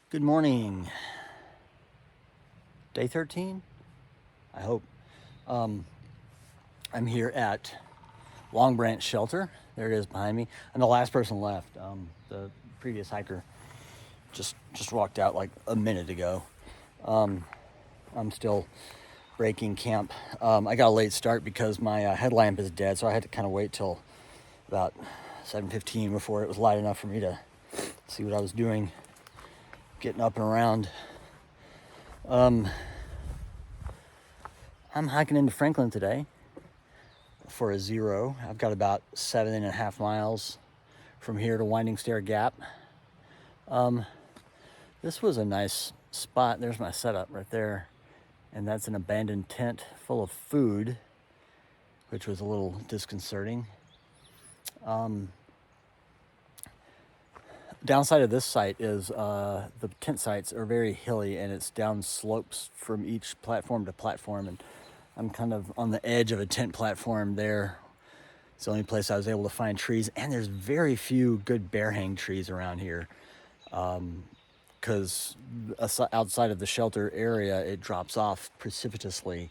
Good morning. Day 13, I hope. I'm here at Long Branch Shelter. There it is behind me. And the last person left. The previous hiker just walked out like a minute ago. I'm still breaking camp. I got a late start because my headlamp is dead, so I had to kind of wait till about 7:15 before it was light enough for me to see what I was doing, getting up and around. I'm hiking into Franklin today for a 0. I've got about 7.5 miles from here to Winding Stair Gap. This was a nice spot. There's my setup right there. And that's an abandoned tent full of food, which was a little disconcerting. Downside of this site is the tent sites are very hilly and it's down slopes from each platform to platform, and I'm kind of on the edge of a tent platform there. It's the only place I was able to find trees, and there's very few good bear hang trees around here because outside of the shelter area it drops off precipitously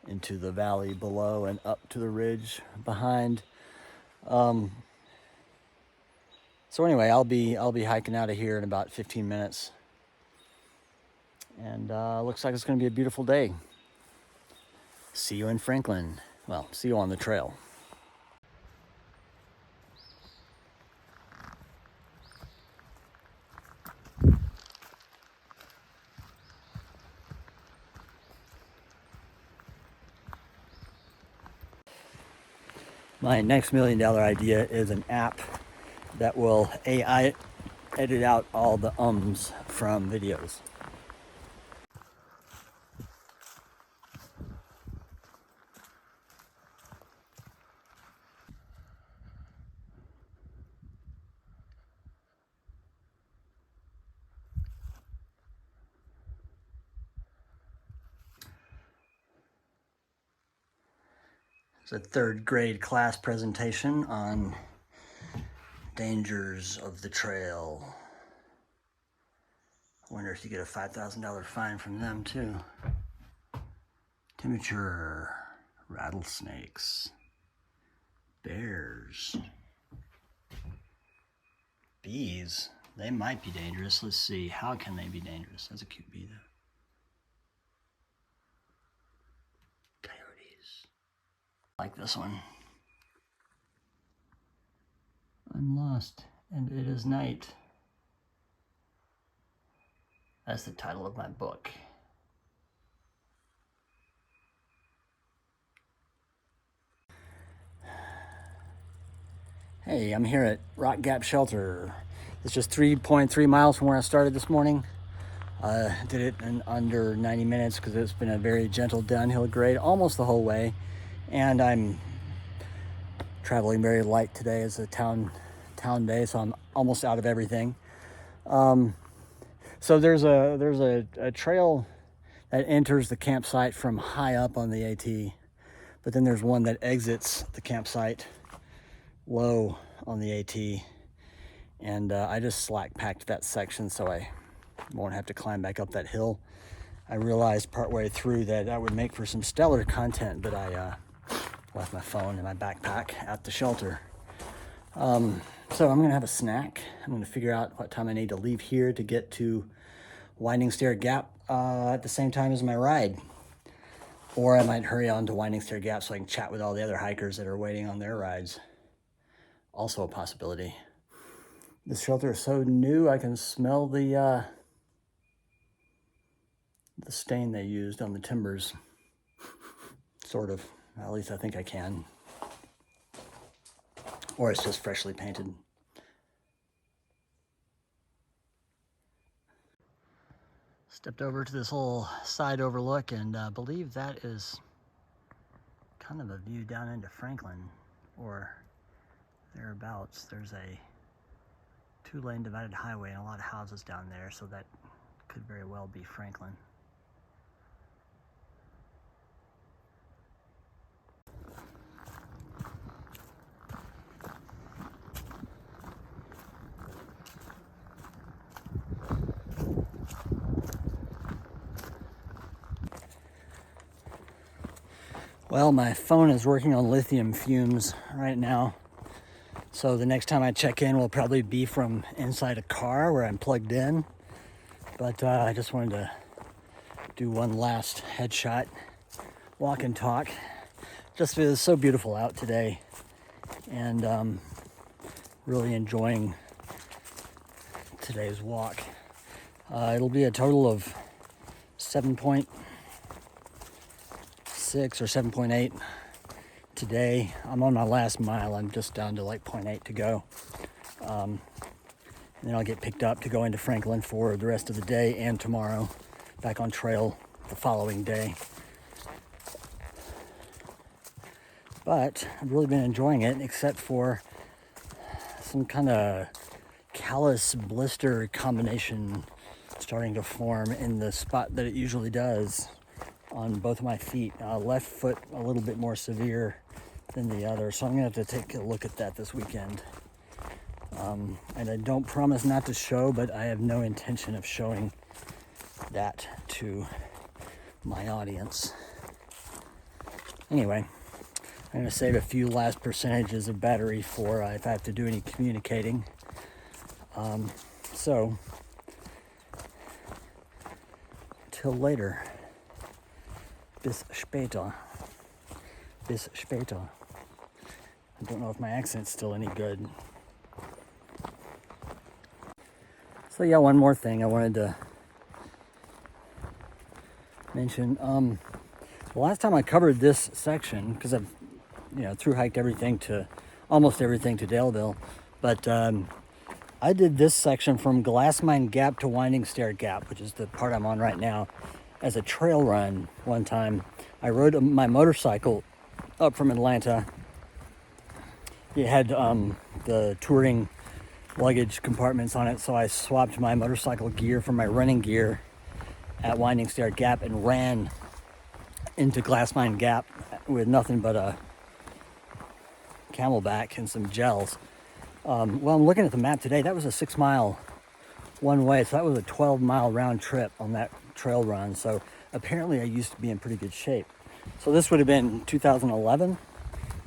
into the valley below and up to the ridge behind. So anyway, I'll be hiking out of here in about 15 minutes. And looks like it's going to be a beautiful day. See you in Franklin. Well, see you on the trail. My next $1 million idea is an app that will AI edit out all the ums from videos. It's a 3rd grade class presentation on dangers of the trail. I wonder if you get a $5,000 fine from them too. Temperature, rattlesnakes, bears, bees. They might be dangerous. Let's see. How can they be dangerous? That's a cute bee though. Coyotes. I like this one. I'm lost and it is night. That's the title of my book. Hey, I'm here at Rock Gap Shelter. It's just 3.3 miles from where I started this morning. Did it in under 90 minutes because it's been a very gentle downhill grade almost the whole way. And I'm traveling very light today. It's a town day, so I'm almost out of everything. So there's a trail that enters the campsite from high up on the AT, but then there's one that exits the campsite low on the AT, and I just slack packed that section so I won't have to climb back up that hill. I realized partway through that would make for some stellar content, but I left my phone in my backpack at the shelter. So I'm gonna have a snack. I'm gonna figure out what time I need to leave here to get to Winding Stair Gap at the same time as my ride. Or I might hurry on to Winding Stair Gap so I can chat with all the other hikers that are waiting on their rides. Also a possibility. This shelter is so new, I can smell the stain they used on the timbers. Sort of. At least I think I can. Or it's just freshly painted. Stepped over to this little side overlook, and I believe that is kind of a view down into Franklin or thereabouts. There's a 2-lane divided highway and a lot of houses down there, so that could very well be Franklin. Well, my phone is working on lithium fumes right now. So the next time I check in will probably be from inside a car where I'm plugged in. But I just wanted to do one last headshot, walk and talk. Just it was so beautiful out today, and really enjoying today's walk. It'll be a total of 7.6 or 7.8 today. I'm on my last mile. I'm just down to like 0.8 to go. And then I'll get picked up to go into Franklin for the rest of the day and tomorrow. Back on trail the following day. But I've really been enjoying it, except for some kind of callus blister combination starting to form in the spot that it usually does on both of my feet. Left foot a little bit more severe than the other, so I'm gonna have to take a look at that this weekend. And I don't promise not to show, but I have no intention of showing that to my audience. Anyway, I'm gonna save a few last percentages of battery for if I have to do any communicating. So, till later. Bis später. Bis später. I don't know if my accent's still any good. So yeah, one more thing I wanted to mention. The last time I covered this section, because I've through hiked almost everything to Daleville, but I did this section from Glassmine Gap to Winding Stair Gap, which is the part I'm on right now, as a trail run one time. I rode my motorcycle up from Atlanta. It had the touring luggage compartments on it, so I swapped my motorcycle gear for my running gear at Winding Stair Gap and ran into Glassmine Gap with nothing but a Camelback and some gels. Well, I'm looking at the map today. That was a 6 mile one way, so that was a 12-mile round trip on that trail run. So apparently I used to be in pretty good shape. So this would have been 2011.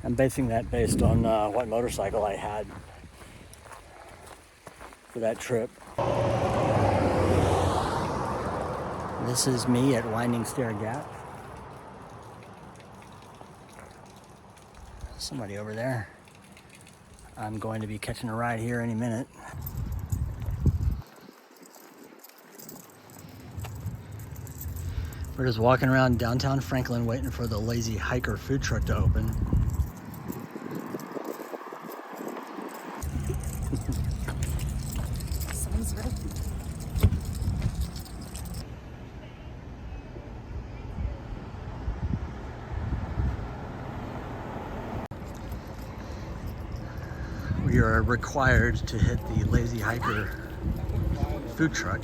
I'm basing that based on what motorcycle I had for that trip. This is me at Winding Stair Gap. Somebody over there. I'm going to be catching a ride here any minute. We're just walking around downtown Franklin waiting for the Lazy Hiker food truck to open. Sounds right. We are required to hit the Lazy Hiker food truck.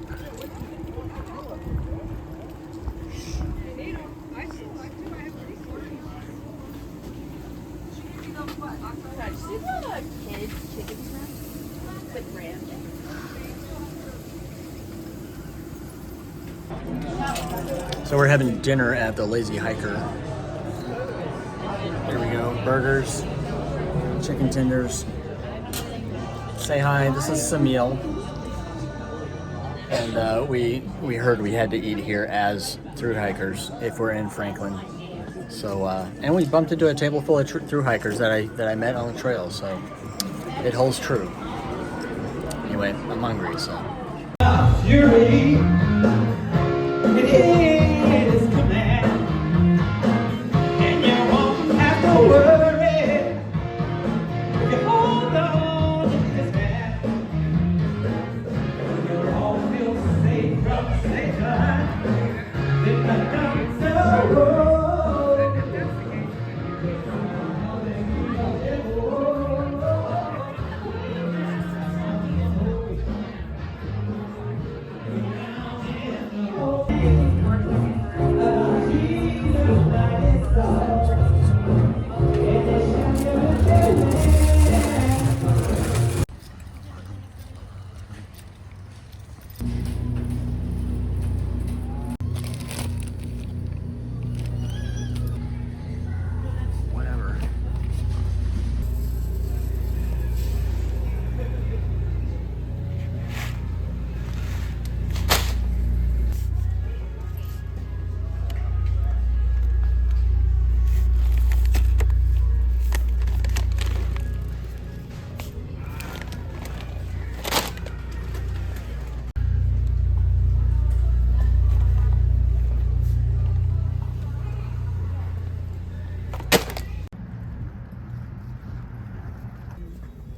So we're having dinner at the Lazy Hiker. Here we go, burgers, chicken tenders. Say hi, this is Samil. And we heard we had to eat here as thru hikers if we're in Franklin. So and we bumped into a table full of thru hikers that I met on the trail, so it holds true. Anyway, I'm hungry, so. Fury, it is command, and you won't have to worry if you hold on to this man. You'll all feel safe from Satan. Did not come so road.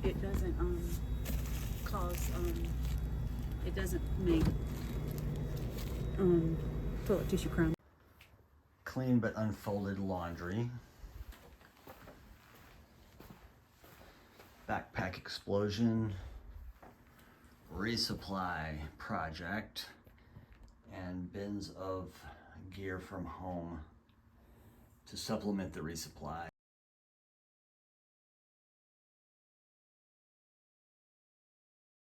it doesn't cause it doesn't make toilet tissue crumb. Clean but unfolded laundry. Backpack explosion. Resupply project. And bins of gear from home to supplement the resupply.